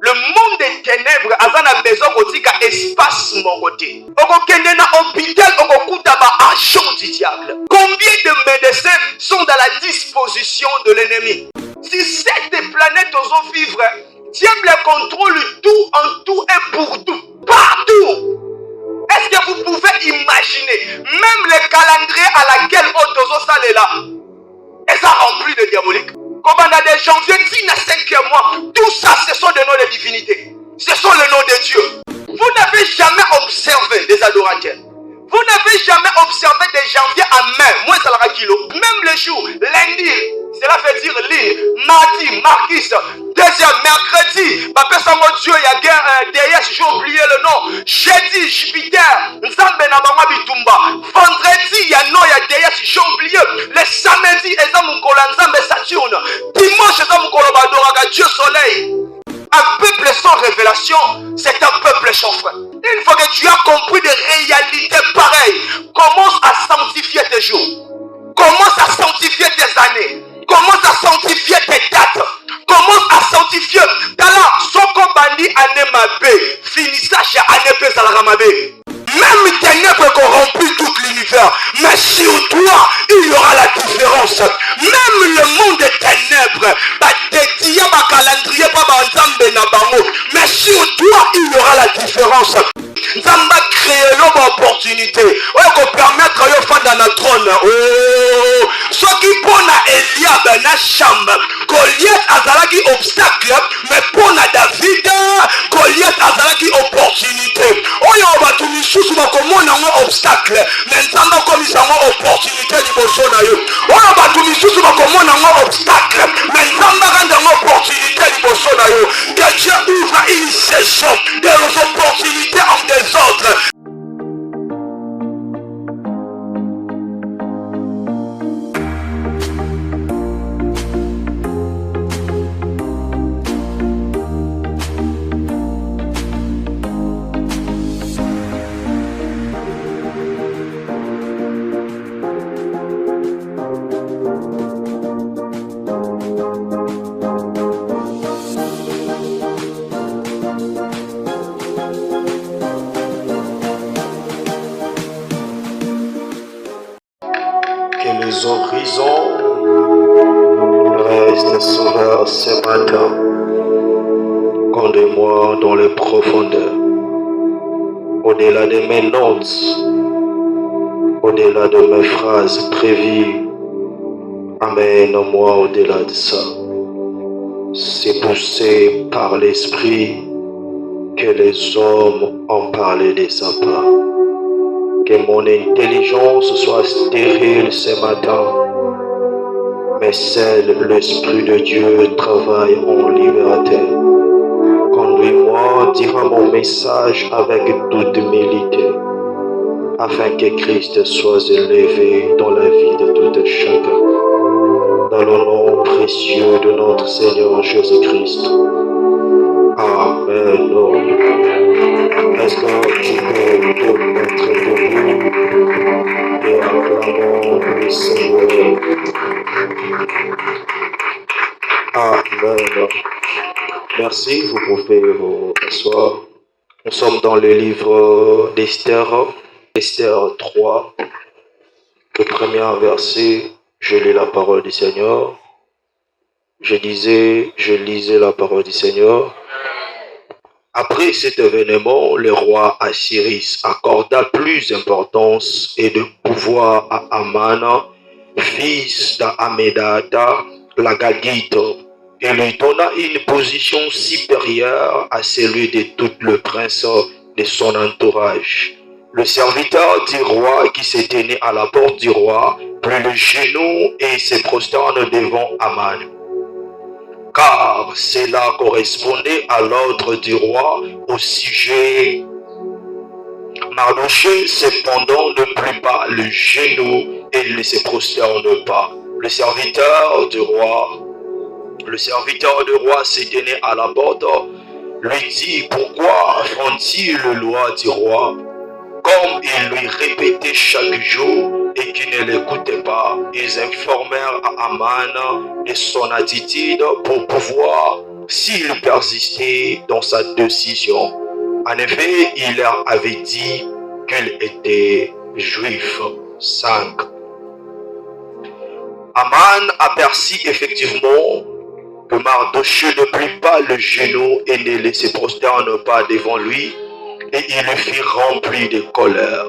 Le monde des ténèbres a besoin de espace mon côté. Okokende na hôpital okokuta ba agent du diable. Combien de médecins sont dans la disposition de l'ennemi? Si cette planète osons vivre, diable contrôle tout en tout et pour tout. Partout. Est-ce que vous pouvez imaginer même le calendrier à laquelle Otozo Sale là est rempli de diabolique? Comme on a des janvier, 10 à 5 mois, tout ça ce sont des noms de divinités. Ce sont les noms de Dieu. Vous n'avez jamais observé des adorateurs. Vous n'avez jamais observé des janvier à main, moins ça la kilo. Même les jours, lundi, cela veut dire ligne, mardi, marquis, deuxième, mercredi, papa mon Dieu, il y a guerre derrière, j'ai oublié le nom. Jeudi, Jupiter, Nzambe na bama bitumba. Vendredi, il y a non, il y a derrière, j'ai oublié. Le samedi, Ezamukola Nzambe Saturne. Dimanche, Ezamukola Badoraka, Dieu Soleil. Un peuple sans révélation, c'est un peuple chanfrein. Une fois que tu as compris des réalités pareilles, commence à sanctifier tes jours. Commence à sanctifier tes années. Commence à sanctifier tes dates. Commence à sanctifier. Dala, Soko Bandi Anemabe, finissage Anepe Salamabe. Même ténèbres corrompent tout l'univers. Mais sur toi, il y aura la différence. Même le monde des ténèbres, mais sur toi, il y aura la différence. Zamba créer l'opportunité. On peut permettre de faire dans notre trône. Oh, ce qui pour Eliab na chambre. Goliath azalaki obstacle, mais pour David, Goliath azalaki opportunité. Oyo batu misusu bakomona ngo obstacle, mais nzamba komisa ngo opportunité liboso na yo. Oyo batu misusu bakomona ngo obstacle, mais nzamba kanda ngo opportunité liboso na yo. Que Dieu ouvre une saison des opportunités en des autres. Les horizons restent souvent ce matin. Conduis-moi dans les profondeurs, au-delà de mes notes, au-delà de mes phrases prévues. Amène-moi au-delà de ça. C'est poussé par l'esprit que les hommes ont parlé de sa part. Que mon intelligence soit stérile ce matin, mais seul l'Esprit de Dieu travaille en liberté. Conduis-moi, dira mon message avec toute humilité, afin que Christ soit élevé dans la vie de tout chacun. Dans le nom précieux de notre Seigneur Jésus-Christ. Amen. Est-ce que tu peux te mettre debout et acclamons le Seigneur? Amen. Merci, vous pouvez vous asseoir. Nous sommes dans le livre d'Esther, Esther 3. Le premier verset, je lis la parole du Seigneur. Je lisais la parole du Seigneur. Après cet événement, le roi Assyrie accorda plus d'importance et de pouvoir à Aman, fils d'Amedada, l'Agagite, et lui donna une position supérieure à celui de tout le prince de son entourage. Le serviteur du roi qui se tenait à la porte du roi prit le genou et se prosterne devant Aman. Car cela correspondait à l'ordre du roi au sujet. Mardochée cependant ne prit pas le genou et ne se prosterne pas. Le serviteur du roi se tenait à la porte, lui dit: pourquoi font-ils le loi du roi? Comme il lui répétait chaque jour et qu'il ne l'écoutait pas, ils informèrent à Aman de son attitude pour pouvoir s'il persistait dans sa décision. En effet, il leur avait dit qu'il était juif. 5. Aman aperçut effectivement que Mardochée ne prit pas le genou et ne se prosterne pas devant lui, et il le fit rempli de colère.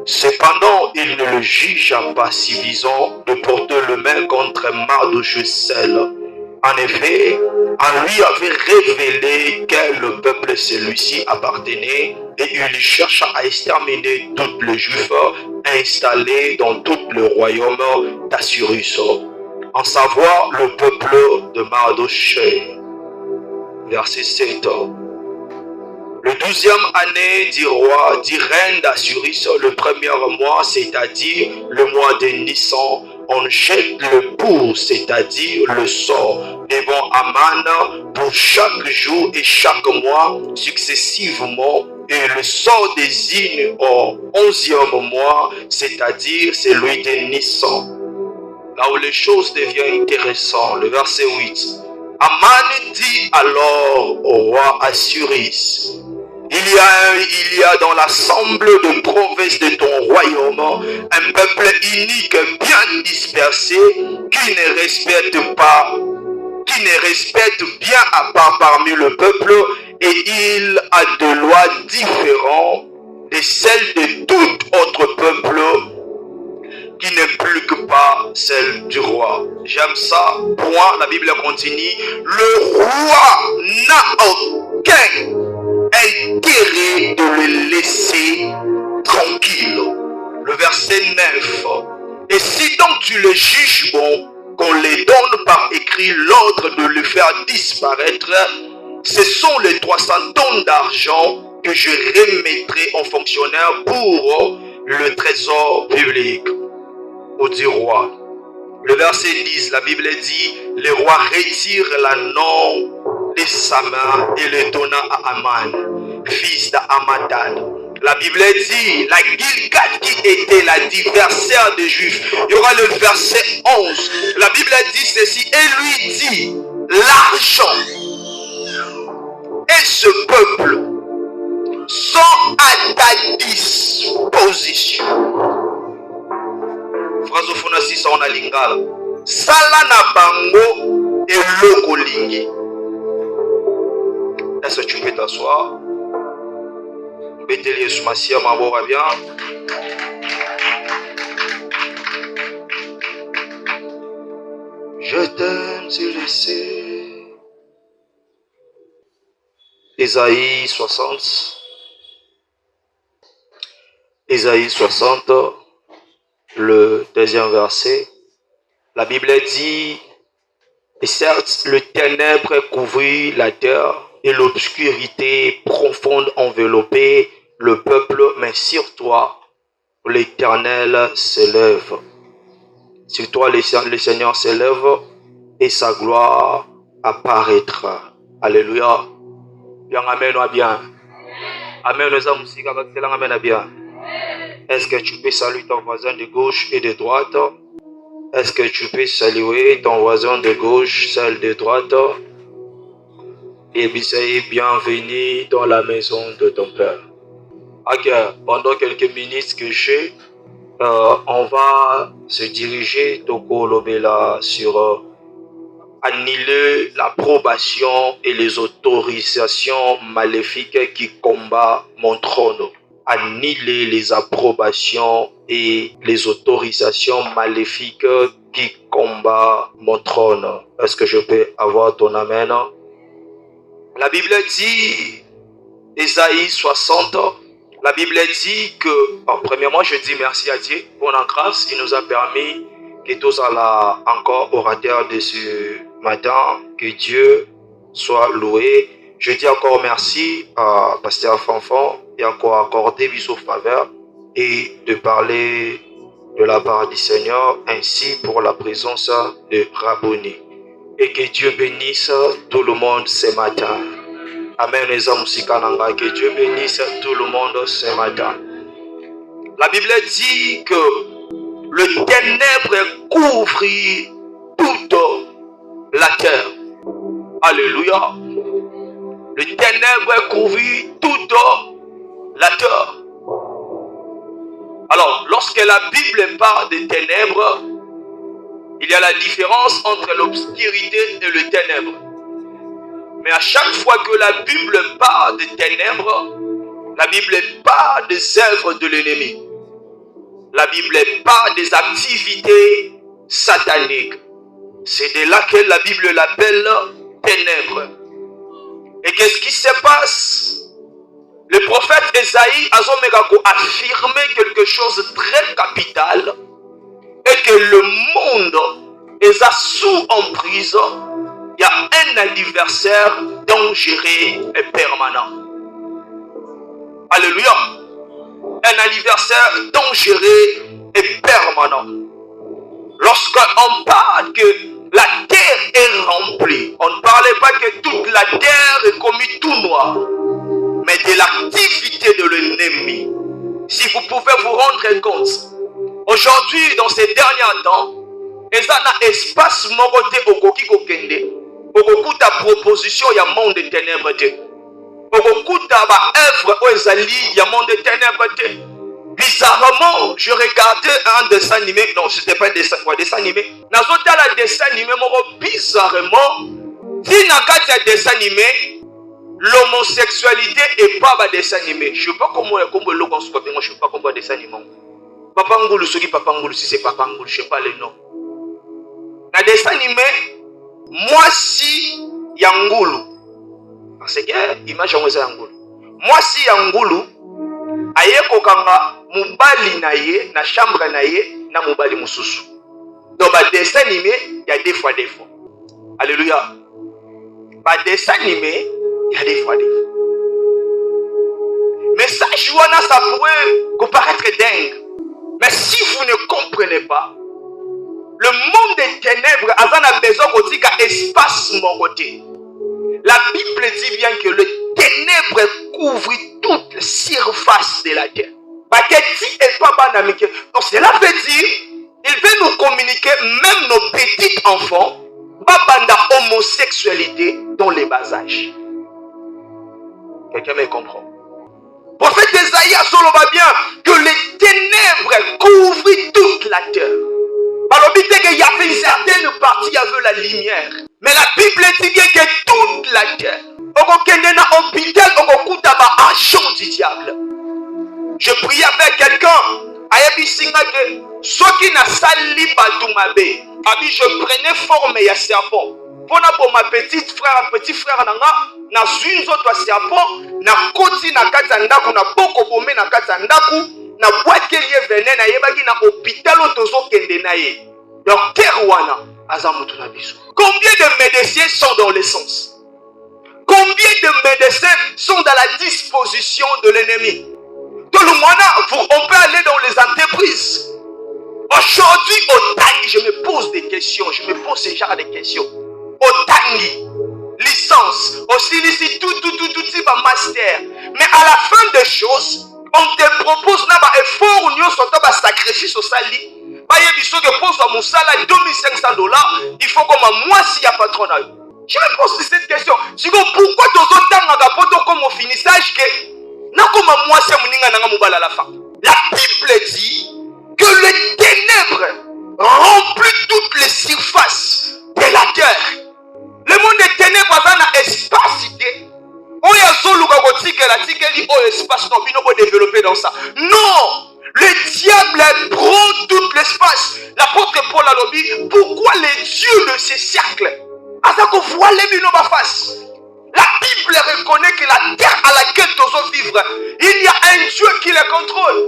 Cependant, il ne le jugea pas suffisant de porter le main contre Mardochée seul. En effet, on lui avait révélé quel peuple celui-ci appartenait, et il chercha à exterminer tous les Juifs installés dans tout le royaume d'Assyrus, en savoir le peuple de Mardochée. Verset 7. Le 12e année du roi, du règne d'Assyrus, le premier mois, c'est-à-dire le mois de Nissan, on jette le pour, c'est-à-dire le sort, devant Aman pour chaque jour et chaque mois successivement, et le sort désigne au 11e mois, c'est-à-dire celui de Nissan. Là où les choses deviennent intéressantes, le verset 8. Aman dit alors au roi Assyrus: il y a dans l'assemblée de provinces de ton royaume un peuple unique bien dispersé qui ne respecte bien à part parmi le peuple, et il a des lois différentes de celles de tout autre peuple qui ne plus pas celle du roi. J'aime ça. Point, la Bible continue. Le roi n'a aucun intérêt de le laisser tranquille. Le verset 9. Et si donc tu le juges bon, qu'on les donne par écrit l'ordre de le faire disparaître, ce sont les 300 tonnes d'argent que je remettrai aux fonctionnaires pour le trésor public. Au dit roi. Le verset 10, la Bible dit: le roi retire l'anneau de sa main et le donna à Aman, fils d'Amadan. La Bible dit: la Gilgad qui était l'adversaire des Juifs. Il y aura le verset 11. La Bible dit ceci: et lui dit: l'argent et ce peuple sont à ta disposition. Phrase fonasi sa ona lingala. Sala na bango eloko lingi. Est-ce que tu peux t'asseoir? Bételi Soumassia Mabora bien. Je t'aime, tu le sais. Ésaïe 60. Ésaïe 60. Le deuxième verset, la Bible dit: et certes, le ténèbre couvrit la terre et l'obscurité profonde enveloppait le peuple, mais sur toi, l'Éternel s'élève. Sur toi, le Seigneur s'élève et sa gloire apparaîtra. Alléluia. Bien, amen, bien. Amen, amen, bien. Est-ce que tu peux saluer ton voisin de gauche et de droite? Est-ce que tu peux saluer ton voisin de gauche, celle de droite? Et bienvenue dans la maison de ton Père. Ok, pendant quelques minutes que j'ai, on va se diriger Toko Lobela sur annuler l'approbation et les autorisations maléfiques qui combattent mon trône. Annuler les approbations et les autorisations maléfiques qui combattent mon trône. Est-ce que je peux avoir ton amen? La Bible dit, Ésaïe 60, la Bible dit que, premièrement, je dis merci à Dieu pour la grâce. Il nous a permis que tous allons encore orateur de ce matin, que Dieu soit loué. Je dis encore merci à Pasteur Fanfan et encore accordé bisous faveur et de parler de la part du Seigneur, ainsi pour la présence de Rabboni. Et que Dieu bénisse tout le monde ce matin. Amen. Que Dieu bénisse tout le monde ce matin. La Bible dit que le ténèbre couvrit toute la terre. Alléluia. Le ténèbre couvrit toute la terre. Alors, lorsque la Bible parle des ténèbres, il y a la différence entre l'obscurité et le ténèbre. Mais à chaque fois que la Bible parle des ténèbres, la Bible parle des œuvres de l'ennemi. La Bible parle des activités sataniques. C'est de là que la Bible l'appelle ténèbres. Et qu'est-ce qui se passe? Le prophète Esaïe a affirmé quelque chose de très capital et que le monde est sous emprise. Il y a un adversaire dangereux et permanent. Alléluia. Un adversaire dangereux et permanent. Lorsqu'on parle que la terre est remplie, on ne parlait pas que toute la terre est comme tout noir, mais de l'activité de l'ennemi. Si vous pouvez vous rendre compte, aujourd'hui, dans ces derniers temps, il y a un espace mogoté au Koki Kokende, au Kokuta proposition, il y a un monde de ténèbres. Au Kokuta œuvre, il y a un monde de ténèbres. Bizarrement, je regardais un dessin animé. Non, ce n'était pas un dessin animé. Dans un dessin animé, bizarrement, si dans un dessin animé, l'homosexualité n'est pas un dessin animé. Je ne sais pas comment le construit. Moi, je ne sais pas comment un dessin animé. Papa Ngoulou, si c'est Papa Ngoulou, je ne sais pas les noms. Dans le dessin animé, moi si Yangoulou. Parce que l'image est Yangoulou. Moi si Yangoulou, aye kokanga mubali na ye na chambre na ye na mubali mususu. Donc ba dessin animé, il y a des fois. Alléluia. Ba dessin animé, il y a des fois. Mais ça jouana ça pourrait paraître dingue. Mais si vous ne comprenez pas, le monde des ténèbres a besoin de espace mon côté. La Bible dit bien que le ténèbre couvre toute la surface de la terre. Donc cela veut dire, il veut nous communiquer, même nos petits enfants, babanda homosexualité dans les bas âges. Quelqu'un me comprend? Prophète Esaïe a bien que les ténèbres couvrent toute la terre. Alors, il y avait une certaine partie, il y avait la lumière. Mais la Bible dit bien que toute la terre, du diable. Je priais avec quelqu'un, je prenais forme et serpent. Pour ma petite frère, petit frère, na une autre serpent, na koti na katsandaku, na boko bome na katsandaku, na boîte qui venait na yebaki na hôpital otozo kende na ye. Docteur wana azamutu na biso. Combien de médecins sont dans l'essence? Combien de médecins sont dans la disposition de l'ennemi? Tout le monde, on peut aller dans les entreprises. Aujourd'hui, au Tangi, je me pose des questions. Je me pose ce genre de questions. Au Tangi, licence, aussi ici, tout, master. Mais à la fin des choses, on te propose un effort ou un sacrifice au sali. Il faut que pour mon salaire $2,500, il faut que moi si il y a patron. Je me pose cette question. Pourquoi tu as comme au finissage que la Bible dit que les ténèbres remplissent toutes les surfaces de la terre. Le monde des ténèbres a un espace. On y a espace développer dans ça. Non! Le diable prend tout l'espace. L'apôtre Paul a dit pourquoi les dieux de ces cercles? La Bible reconnaît que la terre à laquelle nous allons vivre, il y a un Dieu qui le contrôle.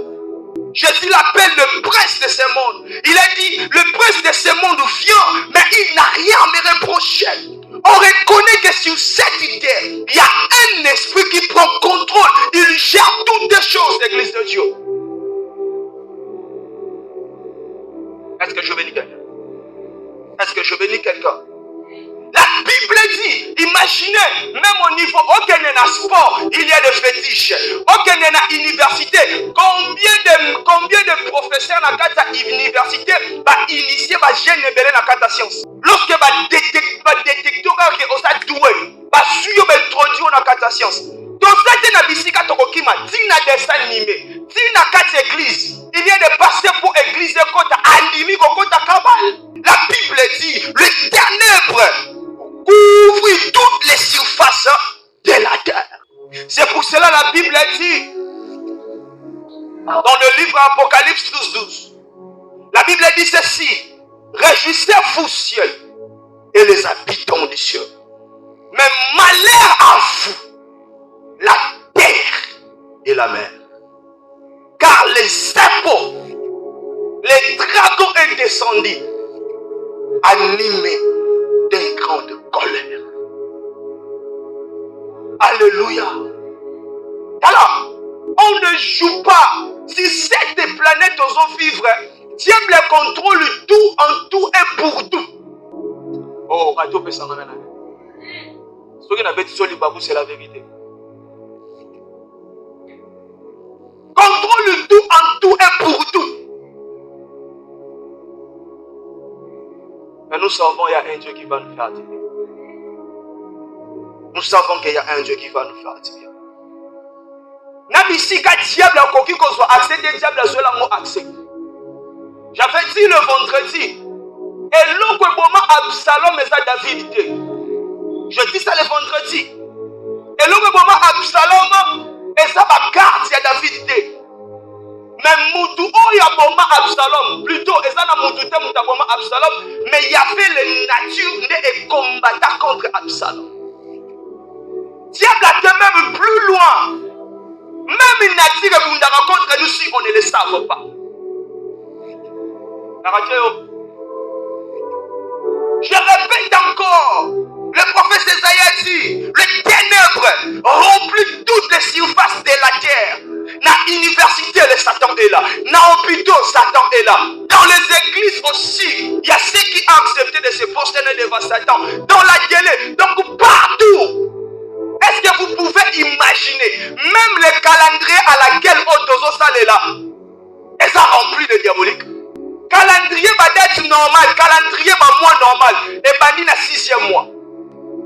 Jésus l'appelle le prince de ce monde. Il a dit, le prince de ce monde vient, mais il n'a rien à me reprocher. On reconnaît que sur cette terre, il y a un esprit qui prend contrôle. Il gère toutes les choses, l'église de Dieu. Est-ce que je bénis quelqu'un? Est-ce que je bénis quelqu'un? La Bible dit, Imaginez, même au niveau, aucun sport, il y a des fétiches. Aucun université. Combien de professeurs dans la université va initier ma gène dans la science. Lorsque va détecter que vous êtes doué, va suivre introduire dans la science. Donc ça c'est na bisika tokokima, tina dessin animé, tina quatre églises. Il y a des pasteurs pour église kota animi kota kabal. La Bible dit, le ténèbre couvre toutes les surfaces de la terre. C'est pour cela la Bible dit dans le livre Apocalypse 12:12. La Bible dit ceci: réjouissez-vous ciel et les habitants du ciel. Mais malheur à vous, la terre et la mer. Car les serpents, les dragons est descendu, animés d'une grande colère. Alléluia. Alors, on ne joue pas. Si cette planète osons vivre, Dieu le contrôle tout en tout et pour tout. Oh, radio peut s'en amener. Ce qui n'a pas dit c'est la vérité. Contrôle tout en tout et pour tout. Mais nous savons qu'il y a un Dieu qui va nous faire du bien. Nous savons qu'il y a un Dieu qui va nous faire du bien. Nabisika diable a coquille qu'on soit accès, diable a cela mot accès. J'avais dit le vendredi, et l'eau que moment Absalom et David. Je dis ça le vendredi. Et l'eau que moment Absalom et ça va garder à David. Mais Moutou, il y a moment Absalom, plutôt, et ça n'a Moutou, Absalom, mais il y avait les natures et combattant contre Absalom. Diable a été même plus loin. Même une nature contre nous si on ne le savait pas. Je répète encore, le prophète Esaïe dit, le ténèbre remplit toutes les surfaces de la terre. Dans l'université, le Satan est là. Dans l'hôpital, Satan est là. Dans les églises aussi, il y a ceux qui ont accepté de se prosterner devant Satan. Dans la télé, donc partout. Est-ce que vous pouvez imaginer, même le calendrier à laquelle Otozo Sal est là, et ça remplit de diabolique. Calendrier va être normal, calendrier va moins normal, et va dire 6e mois.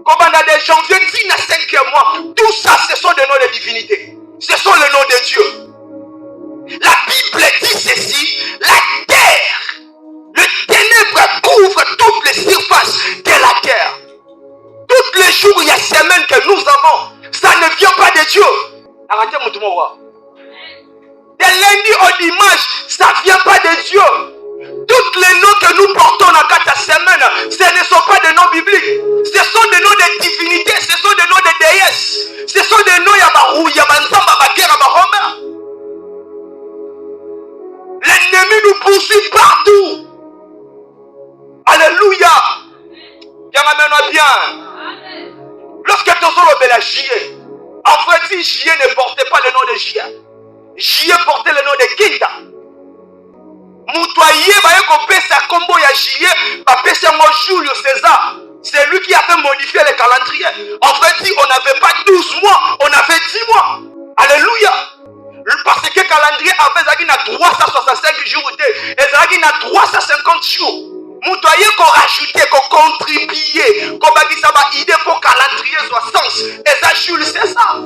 Comme on a des janvier, dit 5e mois, tout ça ce sont des noms de divinité. Ce sont les noms de Dieu. La Bible dit ceci, la terre, le ténèbre couvre toutes les surfaces de la terre. Tous les jours, il y a semaines que nous avons, ça ne vient pas de Dieu. Arrêtez mon tout voir. De lundi au dimanche, ça ne vient pas de Dieu. Tous les noms que nous portons dans 4 semaines, ce ne sont pas des noms bibliques. Ce sont des noms de divinités, ce sont des noms de déesses. Ce sont des noms Yabarou, Yabanzamba, Bakera, Bahoma. L'ennemi nous poursuit partout. Alléluia. Bien, amène bien. Lorsque tu as la J.E., en vrai, J.E. ne portait pas le nom de J.E. J.E. portait le nom de Kinta. Moutoyer va y sa combo ya J.E. va passer un Julio César. C'est lui qui avait modifié le calendrier. En vrai, on n'avait pas 12 mois, on avait 10 mois. Alléluia. Parce que le calendrier avait 365 jours et 350 jours. Moutoyer qu'on rajoutait, qu'on contribuait, qu'on va dire idée pour calendrier soit sens. Et ça, Jules, c'est ça.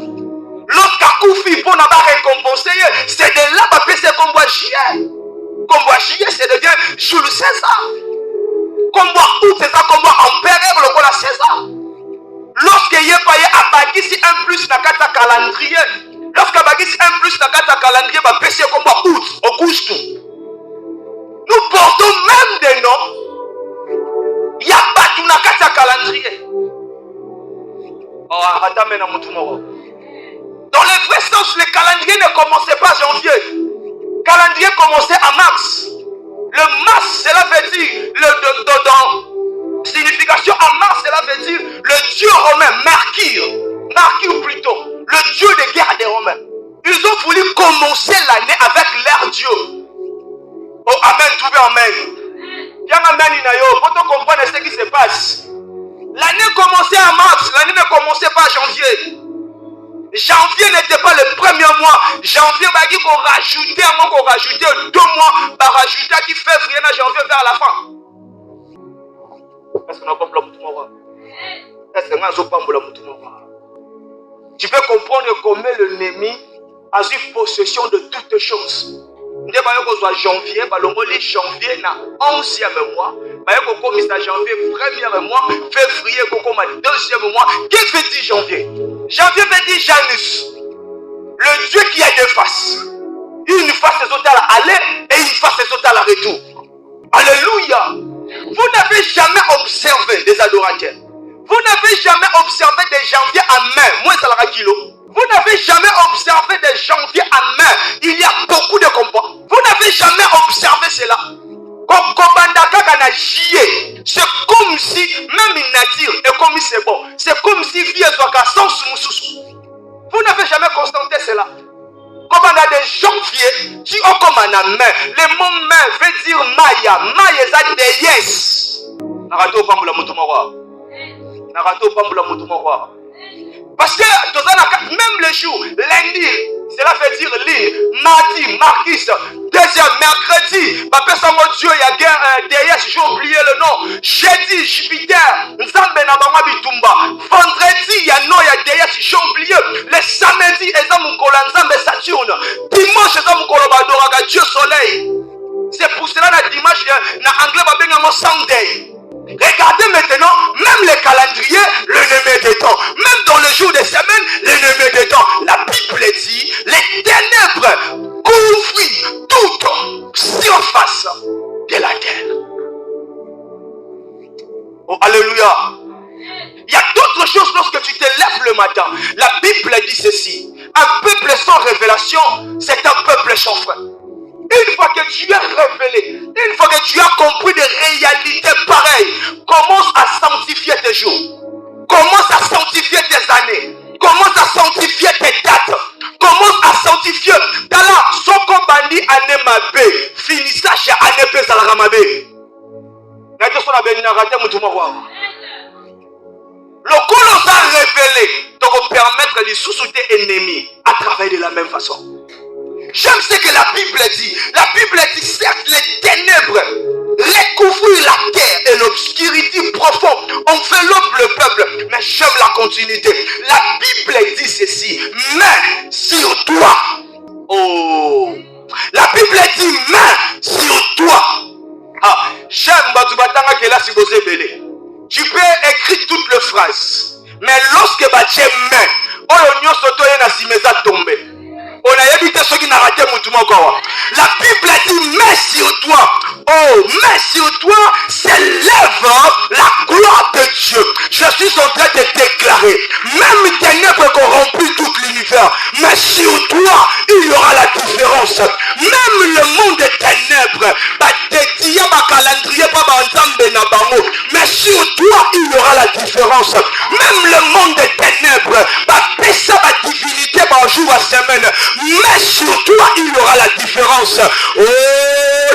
Lorsqu'à Koufi, pour n'avoir récompensé, c'est de là que c'est qu'on voit J.E. Qu'on voit J.E., c'est devient Jules César. Qu'on voit où c'est ça, qu'on voit empereur, le voilà César. Lorsqu'il y a pas abattu si un plus dans le calendrier, lorsqu'il y a un plus dans le calendrier, va baisser qu'on voit août, au couche tout. Nous portons même des noms. Il n'y a pas tout dans le calendrier. Oh, dans le vrai sens, le calendrier ne commençait pas en janvier. Le calendrier commençait en mars. Le mars, cela veut dire, dans signification en mars, cela veut dire le dieu romain, Mercure plutôt, le dieu de guerre des Romains. Ils ont voulu commencer l'année avec leur dieu. Amen, tout bien, amen. Bien, amen, Inayo. Pour te comprendre ce qui se passe. L'année commençait en mars, l'année ne commençait pas en janvier. Janvier n'était pas le premier mois. Janvier, qu'on rajoutait 2 mois, rajouter qui février à janvier vers la fin. Est-ce qu'on a compris le mois? Est-ce qu'on a compris le mois? Tu peux comprendre comment l'ennemi a eu possession de toutes choses. Nous avons janvier, janvier na 11e mois, janvier 1er mois, février 2e mois. Qu'est-ce que veut dire janvier? Janvier veut dire Janus, le Dieu qui a 2 faces. Une face des autres à l'aller et une face des autres à la retour. Alléluia. Vous n'avez jamais observé des adorateurs. Vous n'avez jamais observé des janvier à mai, moins ça la kilo. Vous n'avez jamais observé des janvier à mai. Il y a beaucoup de combats. Vous n'avez jamais observé cela. C'est comme si, même une nature, et comme c'est bon, c'est comme si vie soit sans sous. Vous n'avez jamais constaté cela. Comme on a des janvier, qui ont comme un main. Le mot main veut dire Maya. Maya est une déesse. Narato Pambula Mutumora. Narato Pambula Mutumora. Parce que même le jour, lundi, cela veut dire ligne, mardi, marquis, deuxième, mercredi, papa Sango Dieu, il y a déesse, j'ai oublié le nom, jeudi, Jupiter, Nzambe Nabama Bitumba, vendredi, il y a non, il y a déesse, j'ai oublié, le samedi, Ezamukola Nzambe Saturne, dimanche, Ezamukola Badoraka Dieu Soleil. C'est pour cela que dimanche, en anglais, on va Sunday. Regardez maintenant, même les calendriers, le numéro des temps, même dans le jour des semaines, le numéro des temps. La Bible dit, les ténèbres couvrent toute surface de la terre. Oh, alléluia. Il y a d'autres choses lorsque tu te lèves le matin. La Bible dit ceci, un peuple sans révélation, c'est un peuple chanfrein. Une fois que tu es révélé, une fois que tu as compris des réalités pareilles, commence à sanctifier tes jours. Commence à sanctifier tes années. Commence à sanctifier tes dates. Commence à sanctifier. Tala, soko bandi ane mabe. Finissage chez ane pe salara mabe. Nade so na beni na rate mutuma kwa. Le colon a révélé. Donc permettre les sous-soutés ennemis à travailler de la même façon. J'aime ce que la Bible dit. La Bible dit certes les ténèbres recouvrent la terre et l'obscurité profonde enveloppe le peuple. Mais j'aime la continuité. La Bible dit ceci. Mais sur toi. Oh. La Bible dit mais sur toi. Ah. J'aime Batubatanga que là si vous êtes. Tu peux écrire toutes les phrases. Mais lorsque tu es main, on a tombé. On a évité ceux qui n'ont raté mon. La Bible dit mais sur toi. Oh, mais sur toi s'élève la gloire de Dieu. Je suis en train de déclarer, même ténèbres corrompent tout l'univers, mais sur toi il y aura la différence. Même le monde des ténèbres, mais sur toi il y aura la différence. Même le monde des ténèbres, ça va divinité par jour à semaine, mais sur toi il y aura la différence. Oh,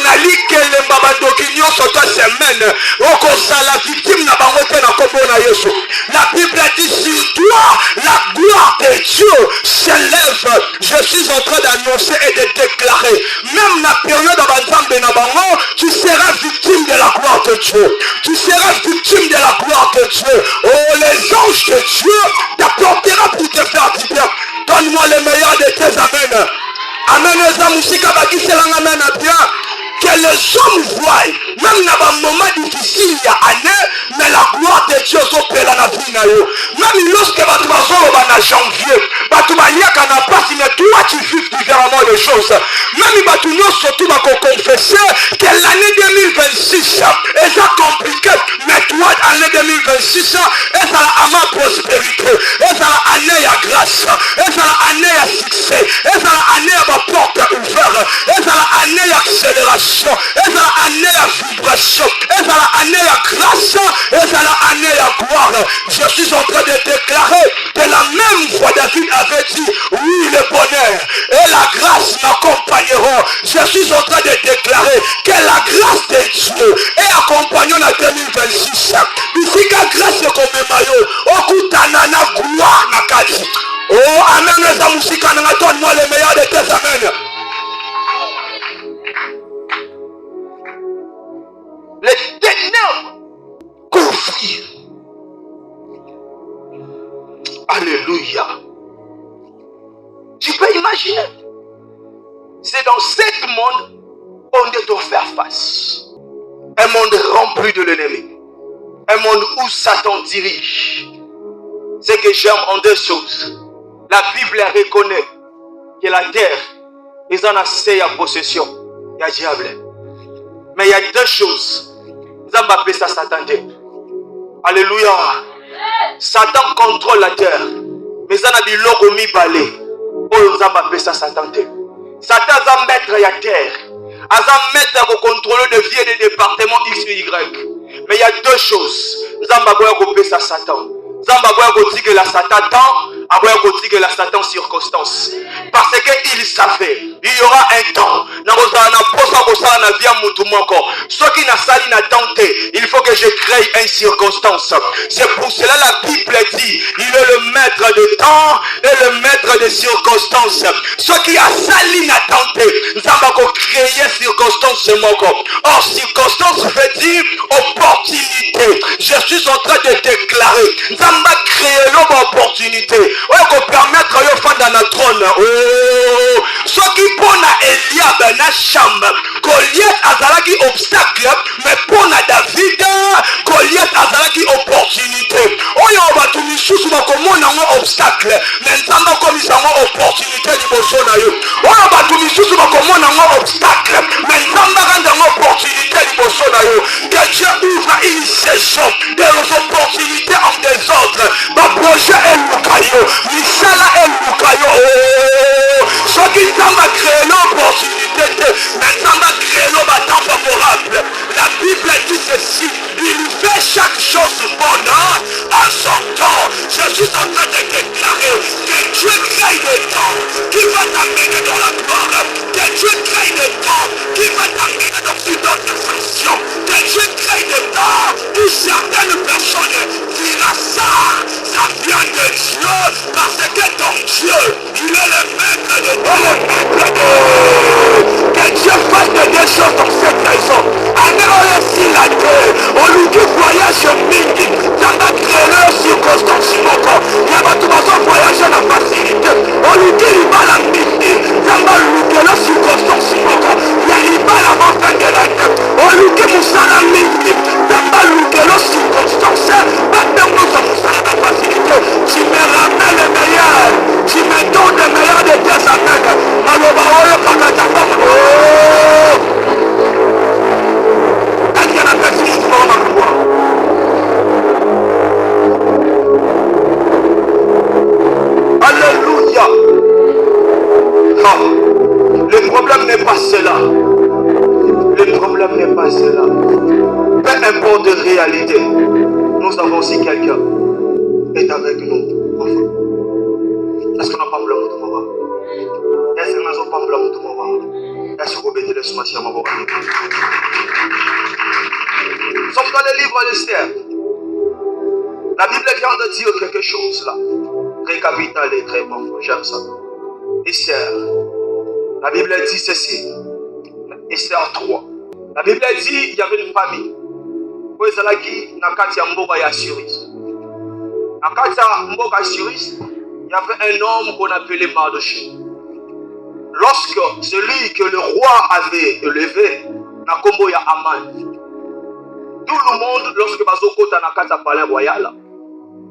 la Bible dit sur toi la gloire de Dieu s'élève. Je suis en train d'annoncer et de déclarer, même la période avant tu seras victime de la gloire de Dieu. Tu seras victime de la gloire de Dieu. Oh, les anges de Dieu t'apporteront pour te faire du bien. Donne-moi le meilleur de tes amens. Amen. Amen. Que les hommes voient, même dans un moment difficile, il y a année, mais la gloire de Dieu s'opère dans la vie. Même lorsque tu vas en janvier, tu vas pas si toi tu vis différemment les choses. Même tu vas surtout confesser que l'année 2026 est compliquée, mais toi, l'année 2026, est la prospérité, est la année à grâce, est la année à succès, est la année à ma porte ouverte, est la année à accélération. Et la année à vibration, et la année à grâce, et la année à gloire. Je suis en train de déclarer que la même fois David avait dit oui le bonheur et la grâce m'accompagneront. Je suis en train de déclarer que la grâce de Dieu est accompagnante en 2026. Ici la grâce est comme Donne-moi le meilleur de tes amens. Les ténèbres couvrir. Alléluia. Tu peux imaginer. C'est dans ce monde on doit faire face. Un monde rempli de l'ennemi. Un monde où Satan dirige. Ce que j'aime en deux choses. La Bible reconnaît que la terre est en assez à possession. Il y a diable. Mais il y a deux choses. Zambapé ça Satan. Alléluia. Satan contrôle la terre. Mais ça n'a pas logo mi balé. Oh Zambapé ça Satan. Satan va mettre la terre. Aza mettre pour contrôler de vie et des départements X et Y. Mais il y a deux choses. Zambaboya kopé ça Satan. Zambaboya ko que la Satan temps, aboya ko que la Satan circonstance. Parce qu'il savait, il y aura un temps. Ce qui n'a sali n'a tenté, il faut que je crée une circonstance. C'est pour cela la Bible dit, il est le maître de temps et le maître de circonstances. Ce qui a sali n'a tenté, Zambako créer circonstance moko. Or circonstance veut dire opportunité. Je suis en train de déclarer, Zamba créer l'opportunité. On va permettre à faire dans notre trône. Oh, ce qui pour Eliab na chambre, Goliath azalaki obstacle, mais pour David, Goliath azalaki opportunité. Oyo batu misusu bakomona ngo obstacle, mais nzamba komisa ngo opportunité liboso na yo. Oyo batu misusu bakomona ngo obstacle, mais nzamba rende ngo opportunité liboso na yo. Que Dieu ouvre une saison de opportunités en désordre. Ma projet est Lucayo, Misala est Lucayo. Oh, ce qui nzamba créé l'opportunité, mais nzamba créé le temps favorable. La Bible dit ceci, il fait chaque chose bonne en son temps. Je suis en train de déclarer que Dieu crée le temps qui va t'amener dans la gloire. Que Dieu crée le temps qui va t'amener dans une autre fonction. Que Dieu crée le temps où certaines personnes diront ça vient de Dieu parce que ton Dieu, il est le maître de tout. Que Dieu fasse des choses dans cette maison. Allez aussi la terre. On lui dit voyage mini. Ça va créer leur circonstance. Il y a pas tout le voyage à la facilité. On lui dit il va la mini. Ça va lui créer leur circonstance. Il va la fin de la terre. On lui dit Moussa la mini. Ça va lui créer leur circonstance. Maintenant Moussa la facilité. Tu me ramènes le meilleur. Tu me donnes le meilleur de tes amènes. Alors alléluia. Le problème n'est pas cela. Le problème n'est pas cela. Peu importe de réalité, nous avons aussi quelqu'un qui est avec nous. Est-ce qu'on n'a pas blâmé de moi? Est-ce qu'on n'a pas blâmé de moi? Est-ce qu'on peut dire le sommation à ma voix? Nous sommes dans le livre d'Esther. La Bible vient de dire quelque chose là. Très capital et très bon. J'aime ça. Esther. La Bible dit ceci. Esther 3. La Bible dit il y avait une famille. Où ils allaient qui Nakatia Mboka et Assyris. Nakatia Mboka et Assyris, il y avait un homme qu'on appelait Mardoché. Lorsque celui que le roi avait élevé, Nakombo ya Aman. Tout le monde, lorsque Bazokota Nakata palais royal,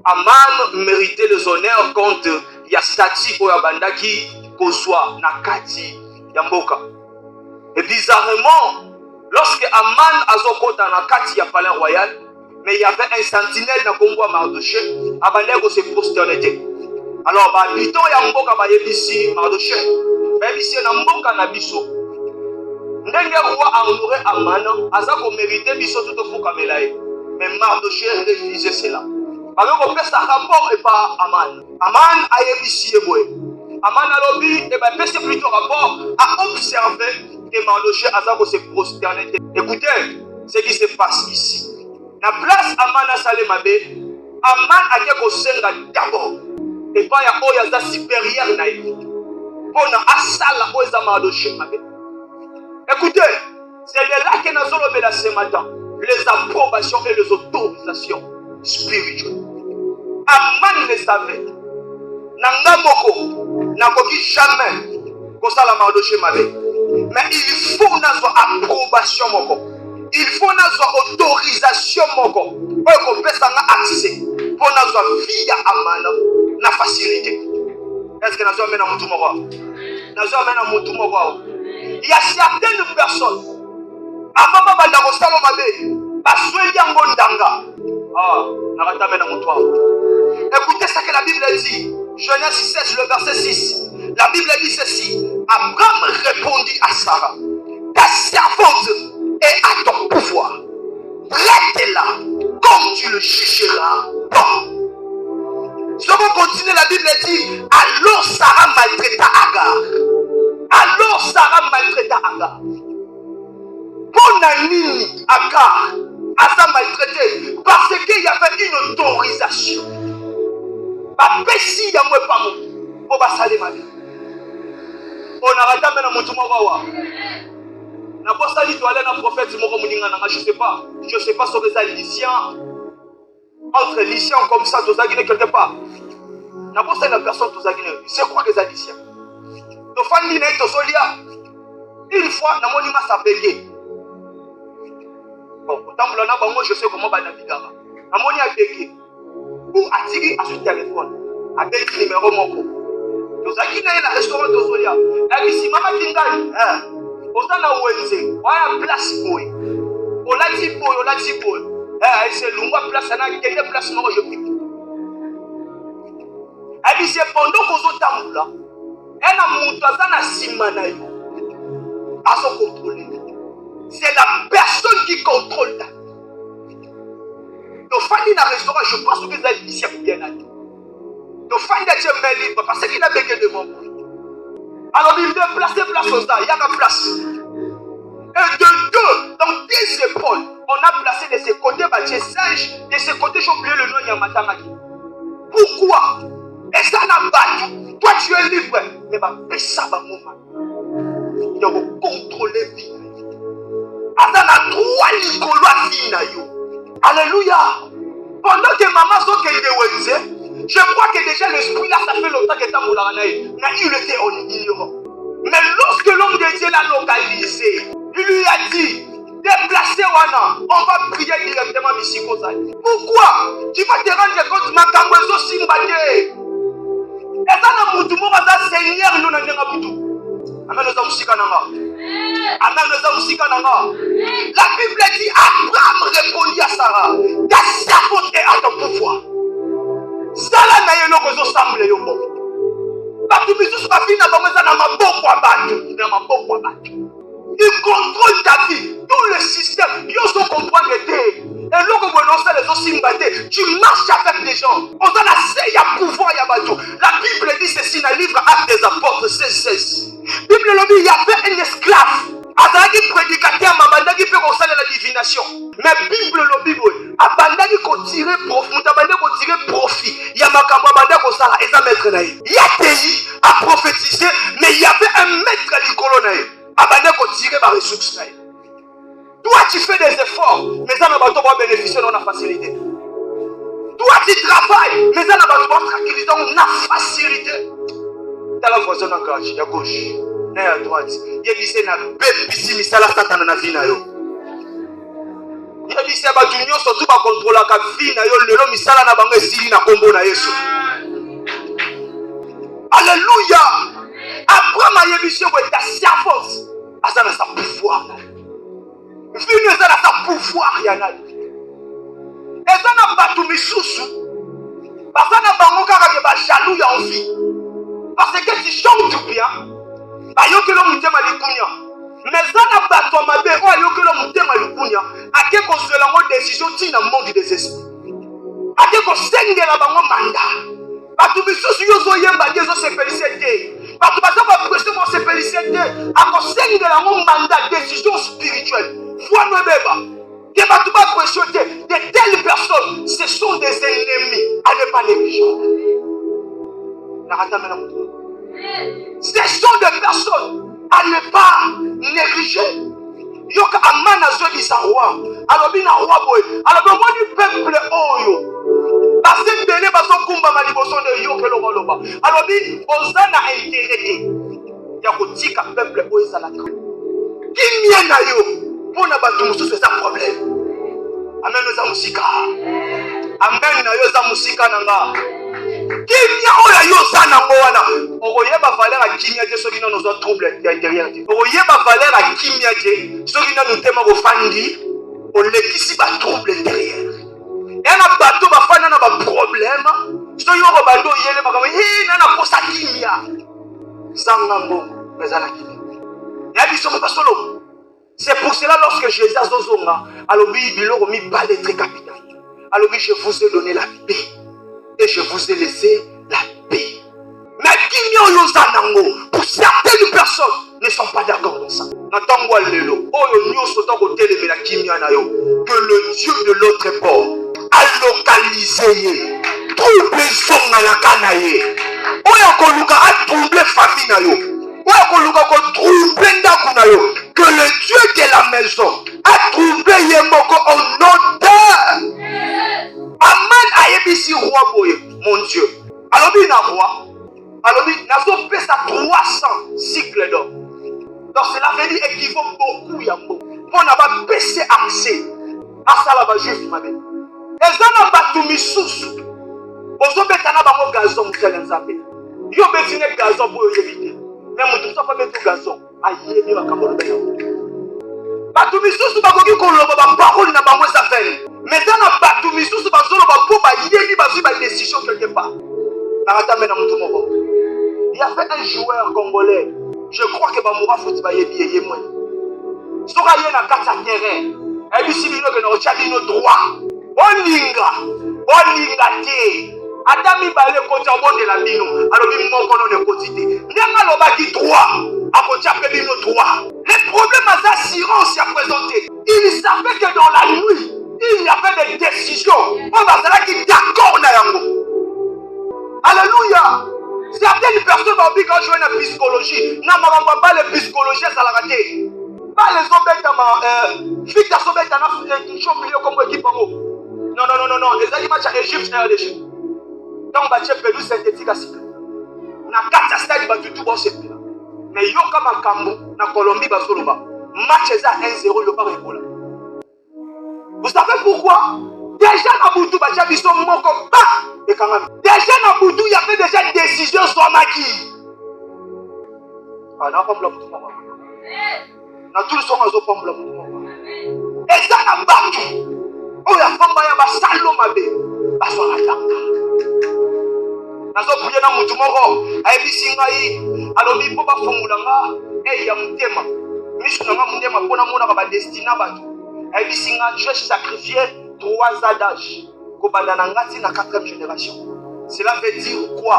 Aman méritait les honneurs quand il y a statue pour Yabandaki Kozwa Nakati Yamboka. Et bizarrement, lorsque Aman Azokota Nakati ya palais royal, mais il y avait un sentinelle Nakombo Mardoché, Abaneko se prosterné. Alors, habitant Yamboka Bayebisi Mardoché, Bayebisi Namboka Nabiso. Ndenge roi a honoré Aman, Azako mérité Biso tout au Kamelaï. Mais Mardoché refusait cela. Alors, on fait sa rapport et pas Aman. Aman a Yebisi Eboué. Aman a lobby, et bien, c'est plutôt rapport à observer que Mardoché Azako se prosterné. Écoutez ce qui se passe ici. La place Aman a Salemabe, Aman a dit qu'on s'enga d'abord. Et pas ya oyo aza supérieur na ye. Pona asala oyo eza madoche mabe. Écoutez, c'est là que nous allons ce matin. Les approbations et les autorisations spirituelles. Aman le savait. Nanga moko, nakoki jamais kosala madoche mabe. Mais il faut nazo approbation moko. Il faut nazo autorisation moko. Oyo kopesa nga accès. Pour nazo via amana na facilité. Est-ce que nazo amena mutu moko? Nazo amena mutu moko. Il y a certaines personnes avant baba ndako salo mabe basweli yango ndanga. Ah, nakata mena mutu. Écoutez ce que la Bible dit. Genèse 16, le verset 6. La Bible dit ceci. Abraham répondit à Sarah, ta servante est à ton pouvoir. Traite-la comme tu le jugeras bon. Si on continue, la Bible dit, alors Sarah maltraita Agar. Alors Sarah maltraita Agar. Pour nini Agar a ça maltraité parce qu'il y avait une autorisation. Bapesi ya mwe pamo po basale mabe. On a raté na mutu moko wa. Na posa li toale na prophète moko muninga na je sais pas sur les lycéens. Entre lycéens comme ça tous agine quelque part. Na posa la personne tous agine. C'est quoi que les lycéens? To fandi na to solia. Une fois na monima sa bégué. Bon, autant là na bango je sais comment ba navigara. Na moni a bégué. Pour attirer à ce téléphone avec le numéro moko. Nous avons un restaurant de Zolia. Et si maman Kingali, on a Wenze, on a place boy. On a dit boy. C'est l'ungwa place, on a quelle place moi je pique. Et puis c'est pendant qu'on s'entend là, elle a monté à Simanayo à se contrôler. C'est la personne qui contrôle ta. Donc, Fanny dans le restaurant, je pense que les lycéens sont bien allés. Donc, Fanny a dit libre parce qu'il a béqué devant vous. Alors, il veut placer place aux il y a la place. Et de deux, dans des épaules, on a placé de ce côté Bâtier Singe, de ce côté, j'ai oublié le nom Yamatamaki. Pourquoi? Et ça n'a pas. Toi, tu es libre. Mais ça va moment. Il doit contrôler la vie. Attends, à trois Nicolas à vie. Alléluia. Pendant que maman s'occupe de Wenze, je crois que déjà l'esprit là, ça fait longtemps que tu as moulé. Il était ignorant. Mais lorsque l'homme de Dieu l'a localisé, il lui a dit, déplacez Wana, on va prier directement ici. Pourquoi? Tu vas te rendre compte ma cambezo simbadé. Et ça n'a moutou mou va Seigneur nous n'a pas moutou. Amen nous avons sikananga. Amen nous avons sikananga. La Bible dit Abraham répondit à Sarah, ta servante est à ton pouvoir. Sarah n'a eu l'occasion de s'assembler au monde. Il contrôle ta vie, tout le système, il faut comprendre les Et lorsque vous annoncez les autres, tu marches avec des gens. On a la pouvoir, la Bible dit ceci dans le livre Actes des Apôtres 16. La Bible dit il y avait un esclave. Azaki prédicateur mabandaki peut concerner la divination. Mais Bible le Bible abandaki ko tirer profit, abandaki ko tirer profit. Il y a makambo abandaki ko sala eza maître naï. Il y a pays à prophétiser mais il y avait un maître à l'école naï. Abandaki ko tirer par ressources naï. Toi tu fais des efforts mais ça n'a pas toi bénéficier de la facilité. Toi tu travailles mais ça n'a pas toi tranquillité de la facilité. Dans la voisin engage à gauche. À droite, il y a dit na bébé misala satana na vie na yo. Il y a dit c'est ba dunyo surtout ba contrôler ka vie na yo lelo misala na bango esili na kombo na Yesu. Alléluia. Abraham a yebisi ko ta servante asa na sa pouvoir. Vie na sa pouvoir ya na. Eza na batu misusu. Basa na bango kaka ke ba jaloux ya envie. Parce que tu chantes bien. Ayokelo mutema likunya mezana bato mabe o ayokelo mutema likunya ake ko zela ngo décision tina monde des esprits ake ko sengela bango manda bato bisusu yozo yemba dezo se féliciter bato baza ba pression mo se féliciter ako sengela ngo manda décision spirituelle foi no beba que bato ba pression de telles personnes ce sont des ennemis à ne pas négliger. Ce sont des personnes à ne pas négliger. Yoka amana zobi sa roi. Alors bien roi boy. Alors bien moi du peuple oyo. Parce que belé baso kumba maliboso de yoke loba loba. Alors bien ozana intérêt. Yakotika peuple oyo salaka. Kimia na yo. Pona batu mususu c'est un problème. Amen oza musika. Amen na yo za musika nanga. Kimia oya yo sana ngwana. Okoyeba valeur a kimia je soki na nozo trouble intérieur. Okoyeba valeur a kimia je soki na nutema ko fandi o lekisi ba trouble intérieur. Yana bato ba fana na ba problème. So yo ko bando yele ba kama na na kosa kimia. Sangambo bezana kimia. Ya biso mo basolo. C'est pour cela lorsque Jésus a zozonga, alors il a mis pas les traits capitaux. Alors je vous ai donné la paix. Et je vous ai laissé la paix. Mais pour certaines personnes ne sont pas d'accord dans ça. Que le Dieu de l'autre bord a localisé trouble son à la canaille. A troublé famille. Que le Dieu de la maison a trouvé Yemoko en odeur. Amen a yebisi roi boye, mon Dieu. Alors bien roi. Alors bien nazo pesa 300 cycles d'or. Donc cela veut dire qu'il faut beaucoup yambo. Pour n'avoir baissé accès à ça là-bas juif mabe. Et ça n'a pas tout mis sous. Ozo betana bango gazon mutsalenzape. Yo betine gazon pour éviter. Mais mon tout pas mettre gazon. Aïe ni makambo bena. Batu misusu bakoki koloba ba parole na bango ça fait. Maintenant na batu misusu bazolo ba po ba yeli ba fi ba décision quelque part. Narata mena mutu moko. Il y avait un joueur congolais. Je crois que Bamoura foot ba yebi yé moi. Soka yé na kata terrain. Et puis si bino que na ochabi no droit. Oninga te. Adami balé kota bonde la bino. Alors bi moko non ne quotité. Nenga loba ki droit. Akochape bino droit. Les problèmes à assurance à présenter. Il savait que dans la nuit, il y avait des décisions. On va dire qu'il est d'accord na yango. Alléluia. Certaines personnes vont dire quand je vais en psychologie. Non, mais pas les psychologies, ça l'a raté. Pas les hommes qui vite à sauver une chambre comme équipe. Non. Les animaux à Égypte et l'Égypte. Quand on va dire que nous synthétique à cycle. Na 4 stades, il va tout bon c'est pire. Mais yo comme Kambo, na Colombie, Basoloba. Match est à 1-0, le pas Ebola. Vous savez pourquoi? Déjà dans Boutou, il y a déjà dans Boutou, il y avait déjà une décision sur Maki. Ah, non, pas Boutou. Dans tout le son, on a pas Boutou. Et ça, dans Boutou, on a fait un salon, parce qu'on a nazo prier na mutu moko ayebisinga yi alobi po bafungulanga ya mutema misu nanga mundema pona mona ka ba destina batu ayebisinga je sacrifier 3 ans d'âge ko bandana ngati na 4e génération. Cela veut dire quoi?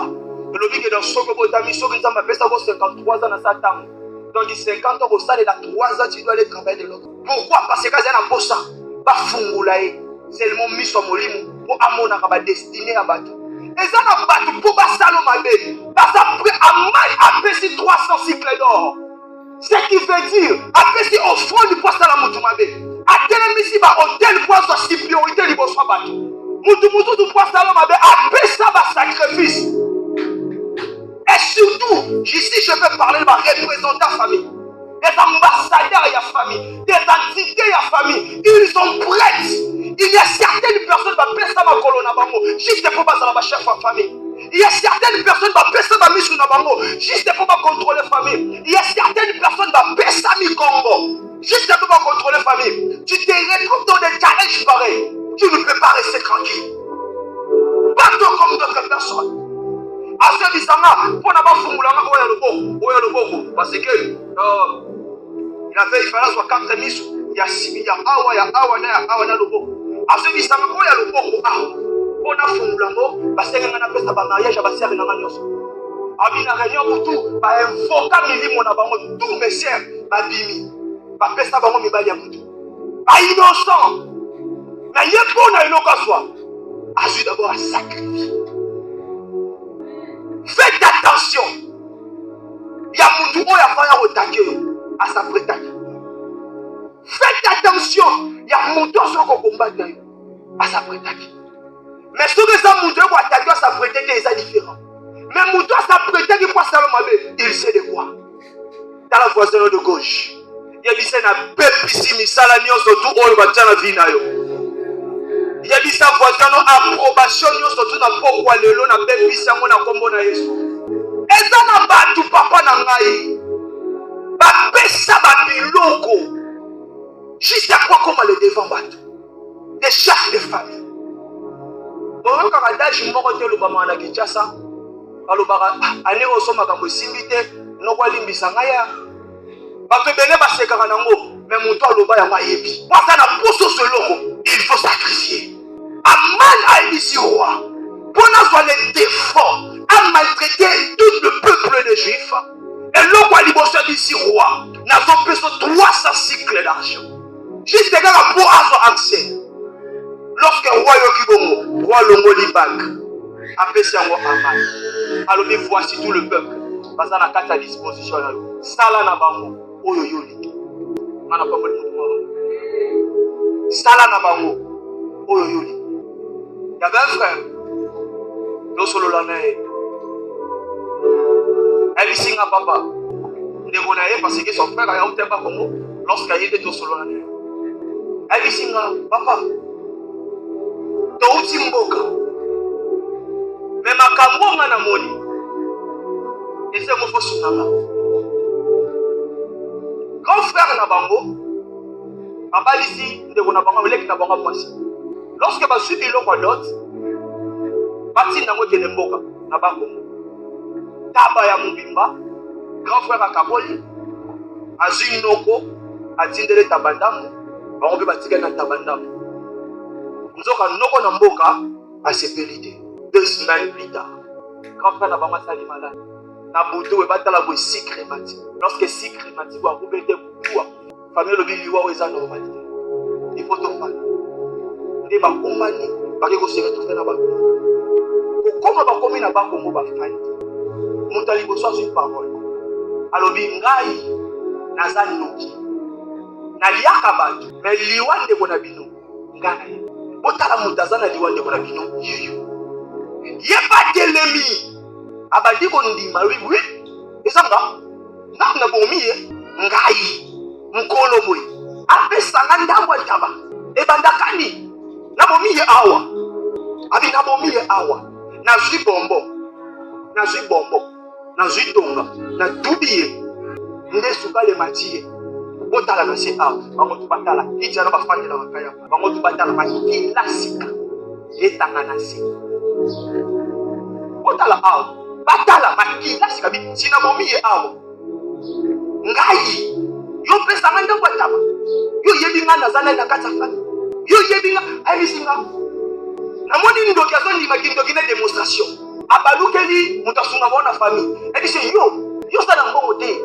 Alobi que dans soko botami soko nzamba pesa ko 53 ans na sa tam. Dans les 50 ans au stade de 3 ans tu dois aller travailler de l'autre. Pourquoi? Parce que ça na posa bafungula yi seulement misu molimu po amona ka ba destiné à batu. Et ça n'a pas tout pour Salomabé. Parce qu'après, Amman a payé 300 cycles d'or. Ce qui veut dire, après si on front du poisson à la Moutoumabé, à tel ici, au tel point de supériorité, il va se battre. Moutoumoutou du poisson à la a payé ça, sacrifice. Et surtout, ici, je vais parler de ma représentante famille. Des ambassadeurs et la famille, des entités et la famille, ils sont prêts. Il y a certaines personnes qui ont ça ma colonne à bango, juste pour passer à la chef de famille. Il y a certaines personnes qui ont ça ma mission à bango, juste pour contrôler la famille. Il y a certaines personnes qui ont ça mi Congo, juste pour contrôler la famille. Tu te retrouves dans des challenges pareils. Tu ne peux pas rester tranquille. Pas comme d'autres personnes. À ce moment-là, pour n'avoir le beaucoup, parce que il fallait soit 4 mises, il y a 6 milliards, il y a le beaucoup. À ce moment-là, il y a le beaucoup. On a fait un parce qu'on a fait un mariage à Bassia et Naganyos. Abi na réunion pour tout, ba invoquer mili mon abango tous mes sœurs, ba bimi, ba pesa bango mibali ya mutu. Ba innocent. Mais yebo na inoka soi. Azu d'abord à sacrifier. Fais ta attention. Il y a mon tour, il y a pas de taquer à sa prétendue. Faites attention. Il y a mon tour sur le combat à sa prétendue. Mais ce que ça mon tour pour attaquer à sa prétendue, c'est différent. Mais mon tour à sa prétendue, il sait de quoi. Dans la voisine de gauche. Il y a des peuple ici, mais ça la nuit surtout on va dans la vie na yo. Il y a des voisins approbation surtout na pourquoi le lot na peuple ici on na kombo na Yesu. Et ça na batu papa na ngai. Ba pesa ba biloko. Juste à quoi comme le devant batu. Des chefs de famille. Bon quand adage moko te lobama na Kinshasa. Alobara ane osoma kambo simbite no kwa limbisa ngaya. Mais mon toit le bas il faut sacrifier. Aman a ici roi. Pour avoir les défauts, a maltraité tout le peuple des Juifs. Et l'eau a libéré d'ici roi. N'a pas besoin de 300 cycles d'argent. Juste pour avoir accès. Lorsque le roi Yokibongo, roi Longo Libak, a fait un roi Aman. Alors voici tout le peuple. Parce qu'on a 4 à disposition. Sala na bango. Oyo yoli. Mana pa mbele mutu. Sala na bango. Oyo yoli. Il y avait un frère. Nous solo la nae. Elle dit singa papa. Ndeko na ye parce que son frère a été pas Congo. Lorsqu'il était tout solo la nae. Elle dit singa papa. To uti mboka. Mais makambo nga na moni. Et c'est mon faux sunama. Grand frère Nabango, Abalisi, Ndegonabango, Lek Nabango Mwasi. Lorsque je suis venu au Lot, Bati Nango Telemboka, Nabango. Tabaya Mubimba, grand frère Akaboli, Azun Noko, Atindele Tabandamu, Barobi Batika na Tabandamu. Nous avons Noko Namboka à Sepelite. 2 semaines plus tard, grand frère Nabango Sali malade. Nabuto et batala bo secret mati. Lorsque secret mati wa kubete kuwa famille lobi liwa weza normalité. Il faut to fana. Ndé ba komani ba ke ko seka to fana ba. Ko koma ba komi na ba kongo ba fani. Montali bo so sur parole. Alobi ngai nazani noki. Na liaka batu mais liwa nde kona bino. Ngai. Botala mutazana liwa nde kona bino. Yuyu. Yeba telemi. Abadi kondima oui ezanga na bomiye ngai mkolo boy apesanga ndambo ntaba ebandakani na bomiye awa abi na bomiye awa na zwi bombo na zwi tonga na dubiye nde sukale matie botala na se awa bango tubatala itya na bafandi na makaya bango tubatala makiki lasika etanga na se botala awa batala makila sikabi sina bomiye awo ngai yo pesa nganda kwataba yo yebinga nazana na katsafa yo yebinga ayisinga namoni ndoki azondi makindoki na démonstration abalukeli mutasunga bona famille et dit yo sala mbongo te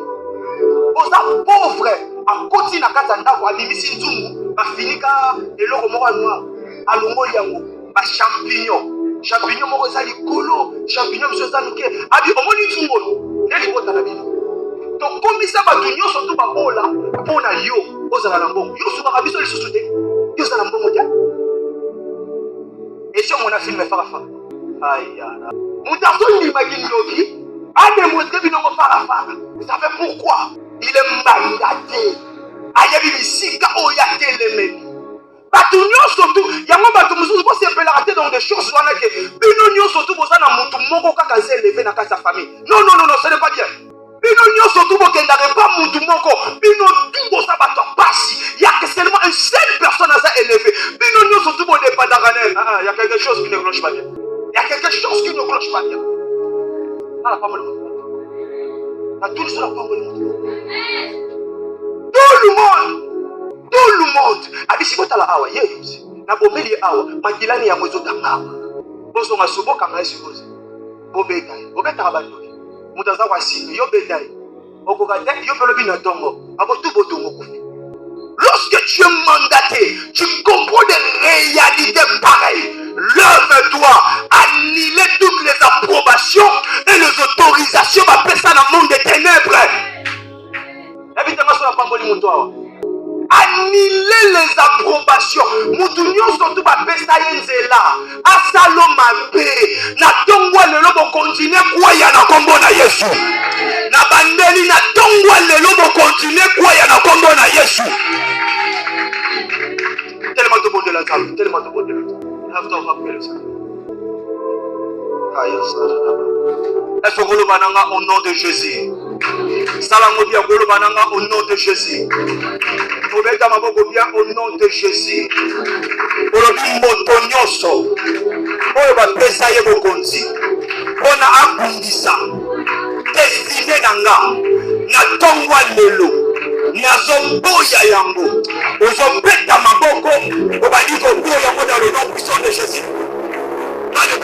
oza pauvre akoti na katsa ndako abimisi nzungu bafinika eloko moko noir alongo yango ba champignon moko ezali kolo champignon monsieur zanuke abi omoni nzungo ndeli bota na bino to komisa batu nyonso to babola pona yo ozala na mbongo yo suka biso lisusu te yo zala mbongo te et si on a filmé farafa ayana mutaso ni makindoki ade motre bino ko farafa ça fait pourquoi il est mandaté ayabi bisika oya teleme batu nyonso tu yango batu mususu ko sepela te dans des choses wana ke bino nyonso tu boza na mutu moko kaka zelevé na sa famille non ce n'est pas bien bino nyonso tu bokendaka pas mutu moko bino tu boza batu pasi ya que seulement une seule personne à ça élevé bino nyonso tu bodepandaka na il y a quelque chose qui ne cloche pas bien il y a quelque chose qui ne cloche pas bien ala pas mal na tout ça pas mal tout le monde abisi botala awa yeyosi na bomeli awa makilani ya mwezo tanga boso masuboka ngasi bozo bobeta bandoki mutaza kwa simi yo betai okokate yo pelo bina tongo abo tout botongo kufi. Lorsque tu es mandaté, tu comprends des réalités pareilles. Lève-toi, annuler toutes les approbations et les autorisations appelées ça dans le monde des ténèbres. Annuler les approbations. Moutounion surtout va pesa là. Asalo mabe. Na tongwa lelo bo continue kwa ya na kombo na Yesu. Na bandeli na tongwa lelo bo continue kwa ya na kombo na Yesu. Tellement de bon de la table, tellement de bon de la table. Have to appeler ça. Est-ce que vous le bananga au nom de Jésus? Salamobia golo bananga au nom de Jésus. Obeta maboko bien au nom de Jésus. Olobi motonyoso. Oyo ba pesa ye bokonzi. Ona akundisa. Destiné nanga. Na tongwa lelo. Nazoboya yango. Ozobeta maboko. Obadi ko boya yango dans le nom puissant de Jésus. Allez.